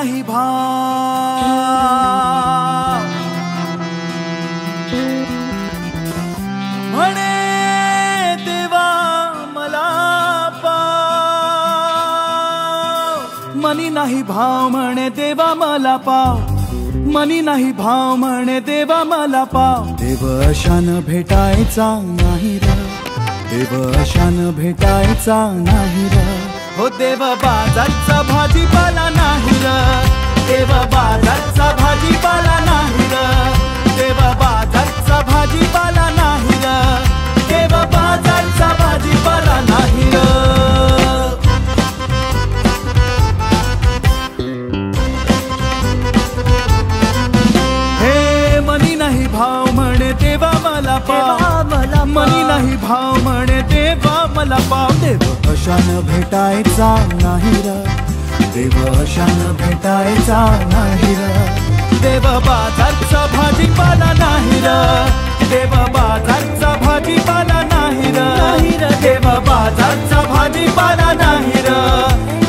नाही भाव म्हणे देवा मला पाव मनी नाही भाव म्हणे देवा मला पाव मनी नाही भाव म्हणे देवा मला पाव देव अशान भेटायचा नाही र देव अशान भेटायचा नाही र हो देव बाजारचा भाजीपाला नाही र देव बाजारचा भाजीपाला नाही र देव बाजारचा भाजीपाला नाही र देव बाजारचा भाजीपाला नाही र भाव म्हणे देवा मला पाव मनी नाही भाव म्हणे देवा मला पाव देव अशान भेटायचा नाही र देव अशान भेटायचा नाही र देव बाजारचा भाजीपाला नाही र देव बाजारचा भाजीपाला नाही र देव बाजारचा भाजीपाला नाही र